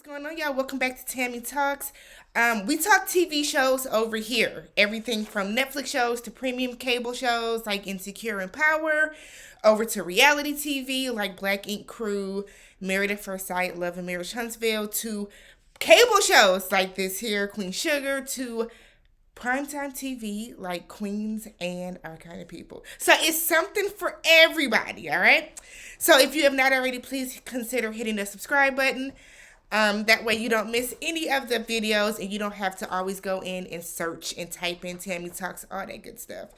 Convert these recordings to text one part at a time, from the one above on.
going on, y'all? Welcome back to Tammy Talks. We talk TV shows over here. Everything from Netflix shows to premium cable shows like Insecure and Power, over to reality TV like Black Ink Crew, Married at First Sight, Love and Marriage Huntsville, to cable shows like this here, Queen Sugar, to primetime TV like Queens and Our Kind of People. So it's something for everybody, all right? So if you have not already, please consider hitting the subscribe button. That way you don't miss any of the videos and you don't have to always go in and search and type in Tammy Talks, all that good stuff.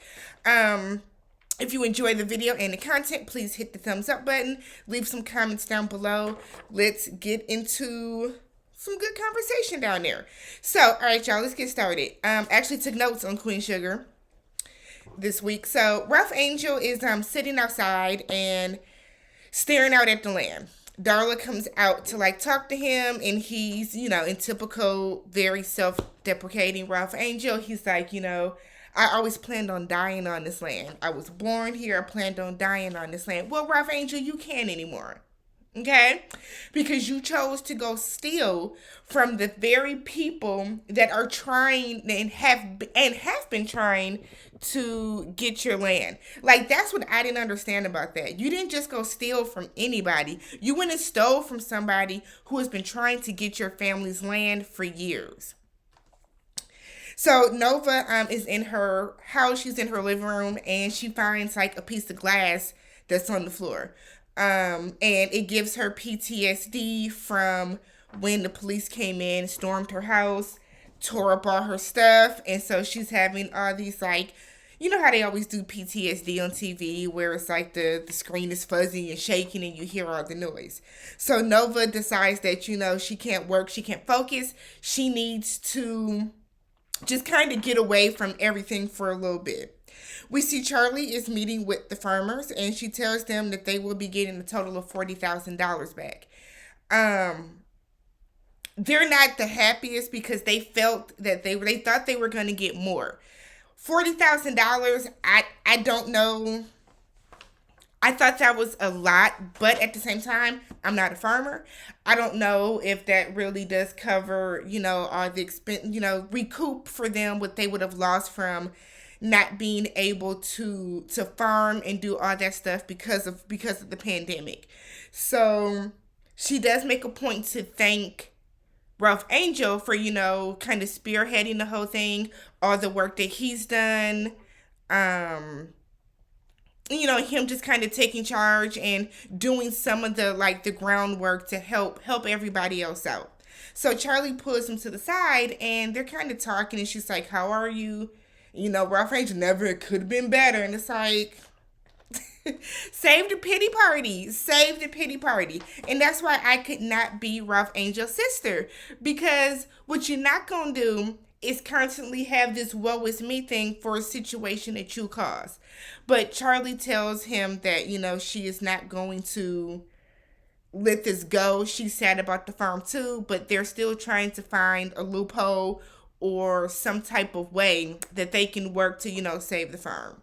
If you enjoy the video and the content, please hit the thumbs up button. Leave some comments down below. Let's get into some good conversation down there. So, all right, y'all, let's get started. Actually took notes on Queen Sugar this week. So, Ralph Angel is sitting outside and staring out at the land. Darla comes out to like talk to him, and he's, in typical, very self-deprecating Ralph Angel, he's like, I always planned on dying on this land. I was born here. I planned on dying on this land. Well, Ralph Angel, you can't anymore. Okay? Because you chose to go steal from the very people that are trying and have been trying to get your land. Like, that's what I didn't understand about that. You didn't just go steal from anybody. You went and stole from somebody who has been trying to get your family's land for years. So Nova is in her house. She's in her living room, and she finds like a piece of glass that's on the floor. And it gives her PTSD from when the police came in, stormed her house, tore up all her stuff. And so she's having all these, like, you know how they always do PTSD on TV, where it's like the screen is fuzzy and shaking and you hear all the noise. So Nova decides that, she can't work, she can't focus. She needs to just kind of get away from everything for a little bit. We see Charlie is meeting with the farmers, and she tells them that they will be getting a total of $40,000 back. They're not the happiest because they felt that they thought they were going to get more. $40,000, I don't know. I thought that was a lot, but at the same time, I'm not a farmer. I don't know if that really does cover, all the expense, recoup for them what they would have lost from not being able to farm and do all that stuff because of the pandemic. So she does make a point to thank Ralph Angel for, kind of spearheading the whole thing, all the work that he's done. Him just kind of taking charge and doing some of the groundwork to help everybody else out. So Charlie pulls him to the side, and they're kind of talking, and she's like, how are you? Ralph Angel, never could have been better. And it's like, save the pity party. Save the pity party. And that's why I could not be Ralph Angel's sister. Because what you're not going to do is constantly have this woe is me thing for a situation that you caused. But Charlie tells him that, she is not going to let this go. She's sad about the farm too, but they're still trying to find a loophole or some type of way that they can work to, save the farm.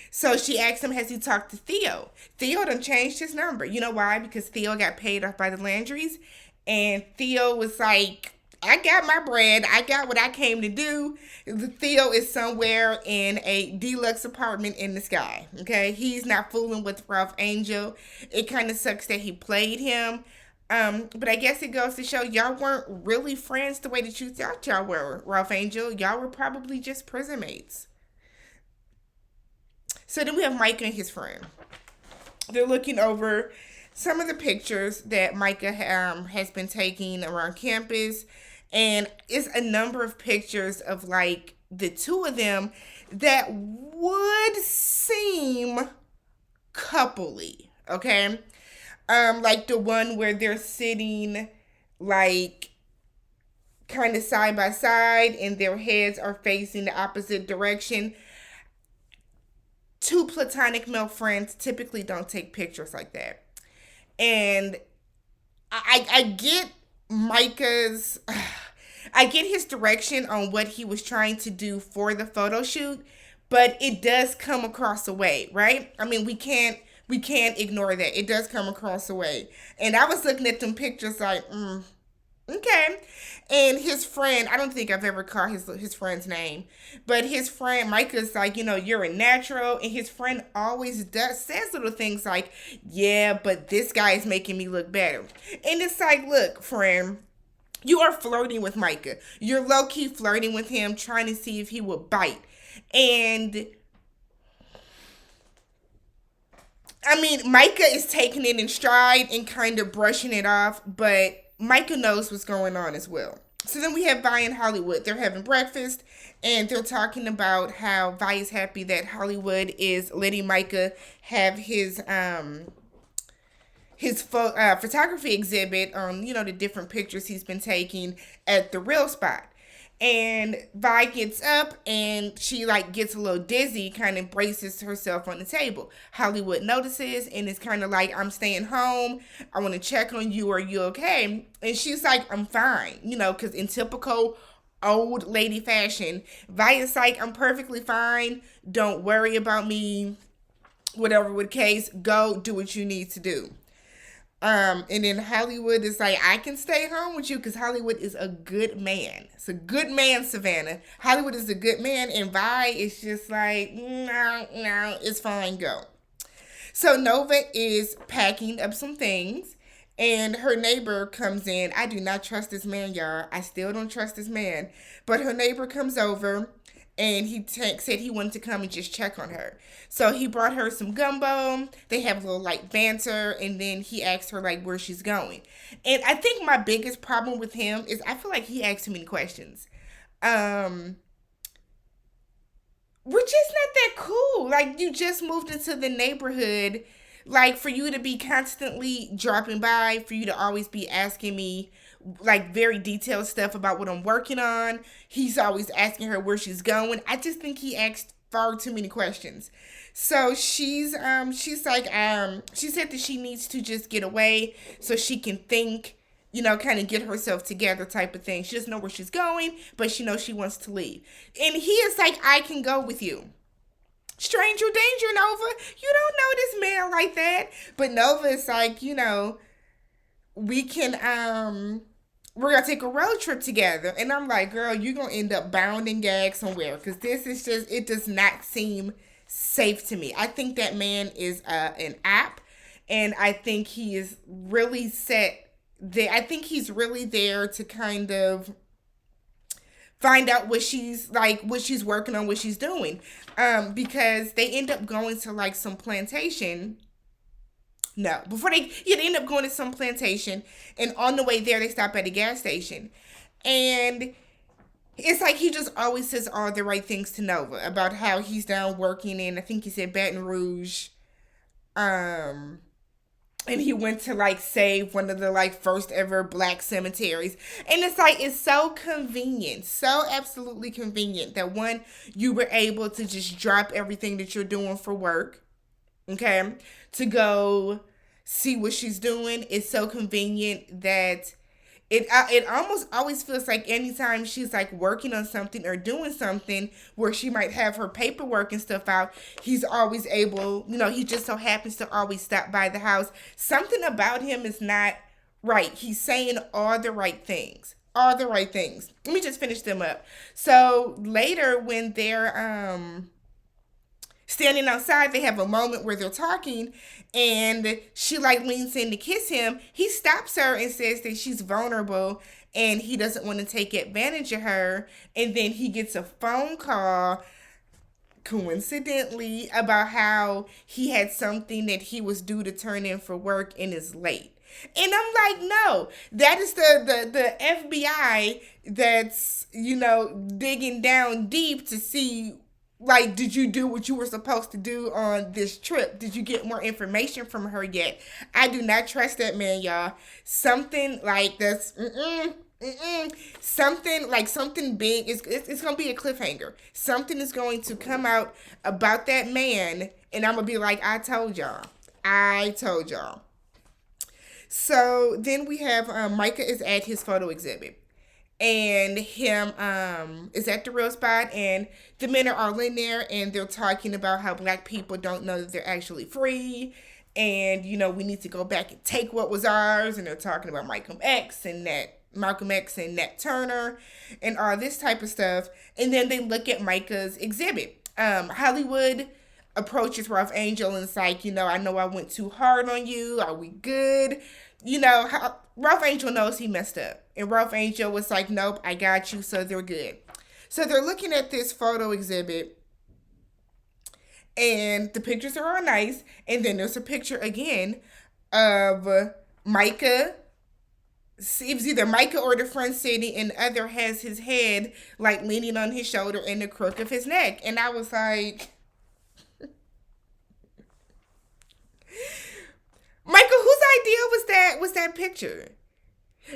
So she asked him, has he talked to Theo? Theo done changed his number. You know why? Because Theo got paid off by the Landrys. And Theo was like, I got my bread. I got what I came to do. Theo is somewhere in a deluxe apartment in the sky. Okay? He's not fooling with Ralph Angel. It kind of sucks that he played him. But I guess it goes to show y'all weren't really friends the way that you thought y'all were, Ralph Angel. Y'all were probably just prison mates. So then we have Micah and his friend. They're looking over some of the pictures that Micah has been taking around campus. And it's a number of pictures of like the two of them that would seem coupley, okay? Like the one where they're sitting like kind of side by side and their heads are facing the opposite direction. Two platonic male friends typically don't take pictures like that. And I get Micah's, I get his direction on what he was trying to do for the photo shoot, but it does come across a way, right? I mean, we can't We can't ignore that. It does come across the way. And I was looking at them pictures like, okay. And his friend, I don't think I've ever caught his friend's name, but his friend Micah's like, you're a natural, and his friend always says little things like, yeah, but this guy is making me look better. And it's like, look, friend, you are flirting with Micah. You're low key flirting with him, trying to see if he will bite. And I mean, Micah is taking it in stride and kind of brushing it off, but Micah knows what's going on as well. So then we have Vi and Hollywood. They're having breakfast and they're talking about how Vi is happy that Hollywood is letting Micah have his photography exhibit on the different pictures he's been taking at the real spot. And Vi gets up and she gets a little dizzy, kind of braces herself on the table. Hollywood notices and is kind of like, I'm staying home. I want to check on you. Are you okay? And she's like, I'm fine. Because in typical old lady fashion, Vi is like, I'm perfectly fine. Don't worry about me. Whatever the case, go do what you need to do. And then Hollywood is like, I can stay home with you because Hollywood is a good man. It's a good man, Savannah. Hollywood is a good man, and Vi is just like, no, it's fine, go. So Nova is packing up some things, and her neighbor comes in. I do not trust this man, y'all. I still don't trust this man. But her neighbor comes over, and he said he wanted to come and just check on her. So he brought her some gumbo. They have a little banter, and then he asked her where she's going. And I think my biggest problem with him is I feel like he asks too many questions. We're just not that cool. You just moved into the neighborhood. For you to be constantly dropping by, for you to always be asking me very detailed stuff about what I'm working on. He's always asking her where she's going. I just think he asked far too many questions. So she's like, she said that she needs to just get away so she can think, kind of get herself together type of thing. She doesn't know where she's going, but she knows she wants to leave. And he is like, I can go with you. Stranger danger, Nova. You don't know this man like that. But Nova is like, we can, we're going to take a road trip together. And I'm like, girl, you're going to end up bound and gagged somewhere. Because this is just, it does not seem safe to me. I think that man is an app. And I think he is really set there. I think he's really there to kind of find out what she's working on, what she's doing. Because they end up going to some plantation. No, before they end up going to some plantation, and on the way there they stop at a gas station. And it's like he just always says all the right things to Nova about how he's down working in, I think he said Baton Rouge. And he went to save one of the first ever black cemeteries. And it's so convenient, so absolutely convenient that one, you were able to just drop everything that you're doing for work, okay, to go see what she's doing. It's so convenient that it almost always feels like anytime she's working on something or doing something where she might have her paperwork and stuff out, he's always able, he just so happens to always stop by the house. Something about him is not right. He's saying all the right things. All the right things. Let me just finish them up. So later when they're standing outside, they have a moment where they're talking, and she leans in to kiss him. He stops her and says that she's vulnerable and he doesn't want to take advantage of her. And then he gets a phone call, coincidentally, about how he had something that he was due to turn in for work and is late. And I'm like, no, that is the FBI that's, digging down deep to see, did you do what you were supposed to do on this trip? Did you get more information from her yet? I do not trust that man, y'all. Something that's, something big, it's going to be a cliffhanger. Something is going to come out about that man, and I'm going to be like, I told y'all. So then we have Micah is at his photo exhibit. And him is at the real spot, and the men are all in there, and they're talking about how black people don't know that they're actually free, and we need to go back and take what was ours, and they're talking about Malcolm X and Nat Turner and all this type of stuff. And then they look at Micah's exhibit. Hollywood approaches Ralph Angel and it's like, I know I went too hard on you. Are we good? Ralph Angel knows he messed up. And Ralph Angel was like, nope, I got you, so they're good. So they're looking at this photo exhibit, and the pictures are all nice. And then there's a picture again of Micah. It was either Micah or the friend sitting, and the other has his head like leaning on his shoulder and the crook of his neck. And I was like, Michael, whose idea was that picture?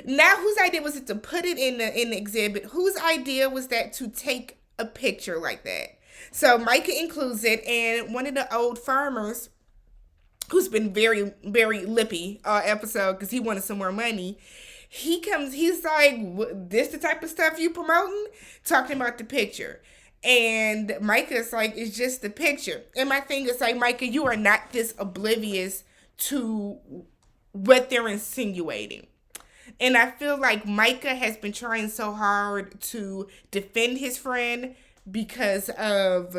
Now, whose idea was it to put it in the exhibit? Whose idea was that to take a picture like that? So Micah includes it, and one of the old farmers, who's been very, very lippy all episode because he wanted some more money, he's like, this the type of stuff you promoting? Talking about the picture. And Micah's like, it's just the picture. And my thing is like, Micah, you are not this oblivious to what they're insinuating. And I feel like Micah has been trying so hard to defend his friend because of,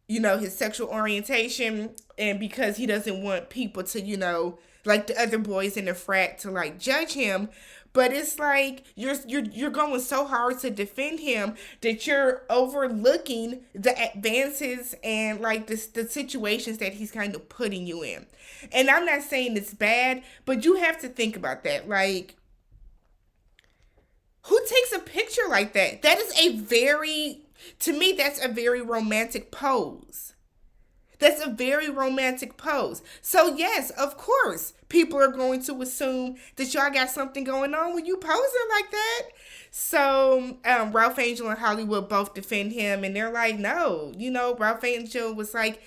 his sexual orientation, and because he doesn't want people to, like the other boys in the frat to like judge him. But it's like you're going so hard to defend him that you're overlooking the advances and like the situations that he's kind of putting you in. And I'm not saying it's bad, but you have to think about that. Like, who takes a picture like that? That is to me, that's a very romantic pose. That's a very romantic pose. So yes, of course, people are going to assume that y'all got something going on when you posing like that. So Ralph Angel and Hollywood both defend him, and they're like, no, Ralph Angel was like,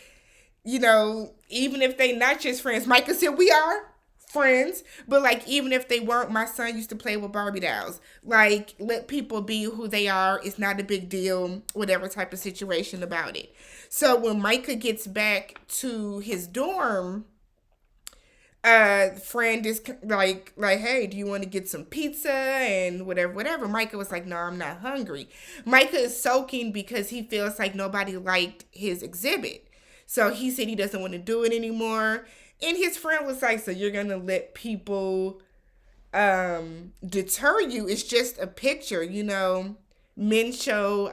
even if they not just friends, Micah said, we are friends, but like, even if they weren't, my son used to play with Barbie dolls. Like, let people be who they are. It's not a big deal, whatever type of situation about it. So when Micah gets back to his dorm, friend is like, hey, do you want to get some pizza and whatever. Micah was like, no, I'm not hungry. Micah is sulking because he feels like nobody liked his exhibit. So he said he doesn't want to do it anymore. And his friend was like, so you're going to let people deter you? It's just a picture, Men show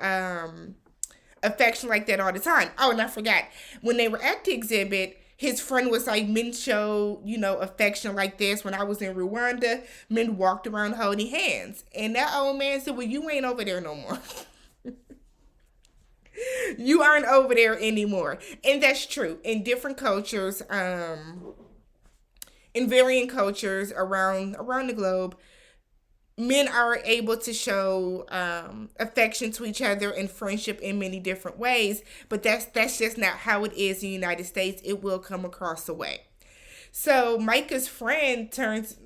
affection like that all the time. Oh, and I forgot. When they were at the exhibit, his friend was like, men show, affection like this. When I was in Rwanda, men walked around holding hands. And that old man said, well, you ain't over there no more. You aren't over there anymore. And that's true. In different cultures, in varying cultures around the globe, men are able to show affection to each other and friendship in many different ways. But that's just not how it is in the United States. It will come across the way. So Micah's friend flips,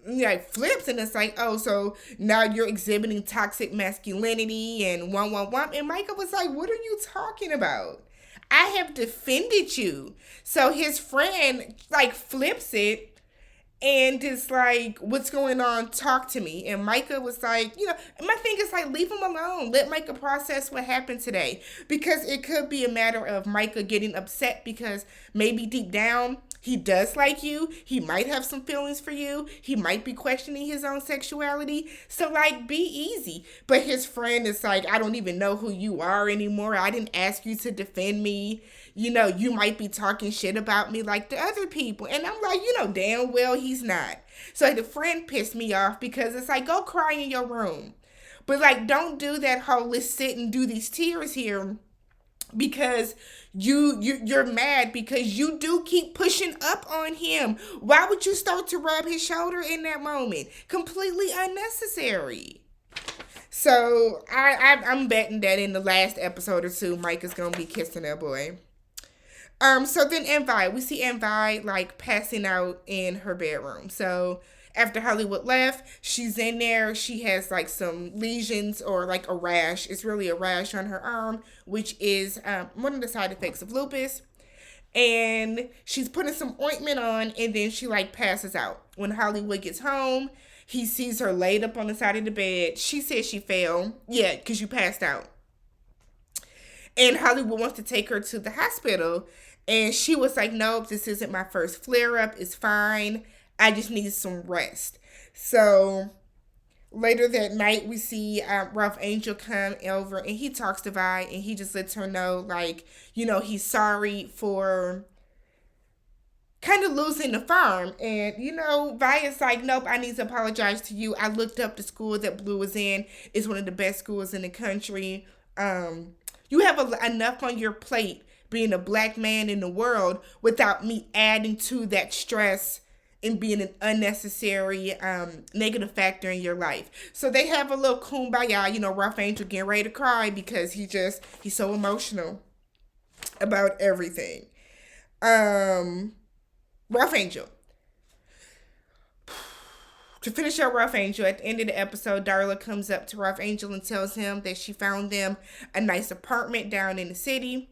and it's like, oh, so now you're exhibiting toxic masculinity and womp. And Micah was like, what are you talking about? I have defended you. So his friend flips it and is like, what's going on? Talk to me. And Micah was like, my thing is like, leave him alone. Let Micah process what happened today. Because it could be a matter of Micah getting upset because maybe deep down, he does like you. He might have some feelings for you. He might be questioning his own sexuality. So, be easy. But his friend is like, I don't even know who you are anymore. I didn't ask you to defend me. You might be talking shit about me like the other people. And I'm like, damn well he's not. So the friend pissed me off because it's like, go cry in your room. But, don't do that whole, let's sit and do these tears here. Because you're mad because you do keep pushing up on him. Why would you start to rub his shoulder in that moment? Completely unnecessary. So I'm betting that in the last episode or two, Mike is gonna be kissing that boy. So then Envy, we see Envy passing out in her bedroom. So after Hollywood left, she's in there. She has some lesions or a rash. It's really a rash on her arm, which is one of the side effects of lupus. and she's putting some ointment on, and then she like passes out. When Hollywood gets home, he sees her laid up on the side of the bed. She says she fell. Yeah, because you passed out. And Hollywood wants to take her to the hospital. And she was like, nope, this isn't my first flare up. It's fine. I just need some rest. So later that night, we see Ralph Angel come over, and he talks to Vi, and he just lets her know, like, he's sorry for kind of losing the farm. And, Vi is like, nope, I need to apologize to you. I looked up the school that Blue is in. It's one of the best schools in the country. You have enough on your plate being a black man in the world without me adding to that stress and being an unnecessary negative factor in your life. So they have a little kumbaya, Ralph Angel getting ready to cry because he's so emotional about everything. Ralph Angel. To finish up Ralph Angel, at the end of the episode, Darla comes up to Ralph Angel and tells him that she found them a nice apartment down in the city.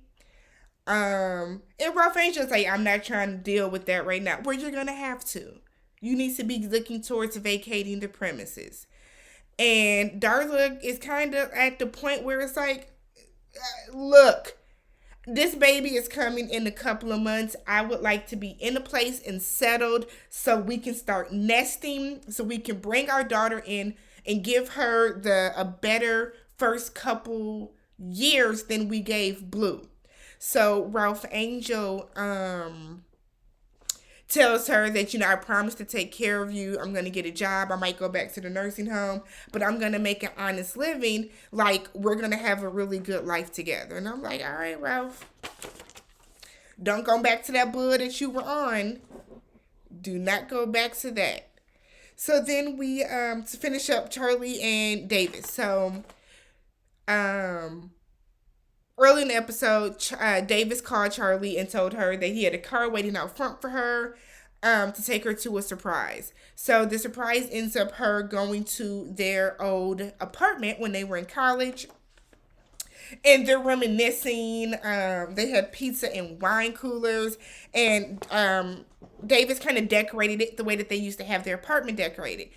And Ralph Angel's like, I'm not trying to deal with that right now. Well, you're going to have to. You need to be looking towards vacating the premises. And Darla is kind of at the point where it's like, look, this baby is coming in a couple of months. I would like to be in a place and settled so we can start nesting, so we can bring our daughter in and give her a better first couple years than we gave Blue. So Ralph Angel tells her that, I promise to take care of you. I'm going to get a job. I might go back to the nursing home, but I'm going to make an honest living. Like, we're going to have a really good life together. And I'm like, all right, Ralph. Don't go back to that bull that you were on. Do not go back to that. So then we, to finish up, Charlie and Davis. So, early in the episode, Davis called Charlie and told her that he had a car waiting out front for her to take her to a surprise. So the surprise ends up her going to their old apartment when they were in college. And they're reminiscing. They had pizza and wine coolers. And Davis kind of decorated it the way that they used to have their apartment decorated.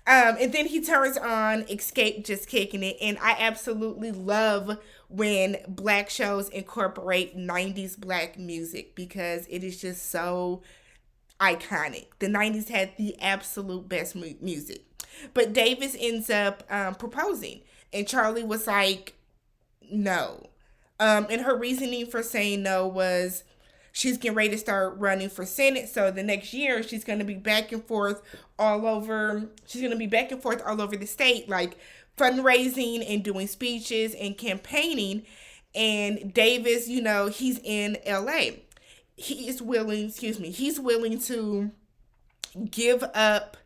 And then he turns on Escape Just Kicking It. And I absolutely love when black shows incorporate 90s black music because it is just so iconic. The 90s had the absolute best music. But Davis ends up proposing. And Charlie was like, no. And her reasoning for saying no was she's getting ready to start running for Senate. So the next year, she's going to be back and forth all over. She's going to be back and forth all over the state, like fundraising and doing speeches and campaigning. And Davis, he's in LA. He's willing to give up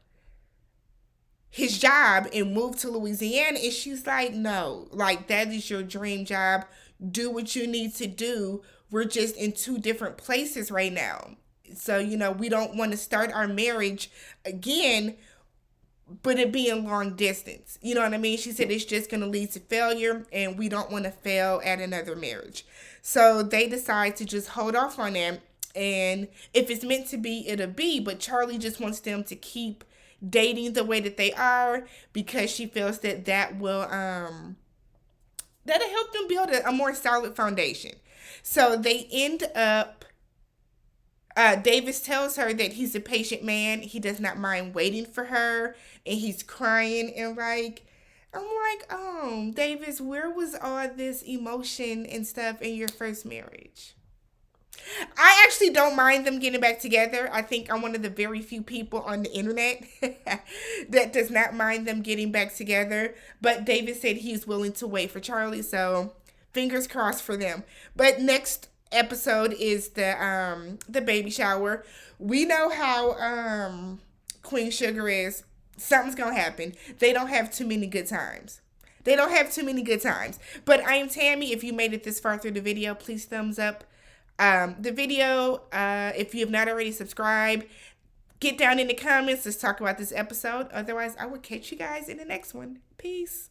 his job and move to Louisiana. And she's like, no, like that is your dream job. Do what you need to do. We're just in two different places right now. So, we don't want to start our marriage again, but it being long distance. You know what I mean? She said it's just going to lead to failure, and we don't want to fail at another marriage. So they decide to just hold off on that. And if it's meant to be, it'll be. But Charlie just wants them to keep dating the way that they are because she feels that will that'll help them build a more solid foundation. So they end up, Davis tells her that he's a patient man. He does not mind waiting for her. And he's crying and I'm like, oh, Davis, where was all this emotion and stuff in your first marriage? I actually don't mind them getting back together. I think I'm one of the very few people on the internet that does not mind them getting back together. But David said he's willing to wait for Charlie, so fingers crossed for them. But next episode is the baby shower. We know how Queen Sugar is. Something's gonna happen. They don't have too many good times. But I am Tammy. If you made it this far through the video, please thumbs up the video. If you have not already subscribed, get down in the comments. Let's talk about this episode. Otherwise, I will catch you guys in the next one. Peace.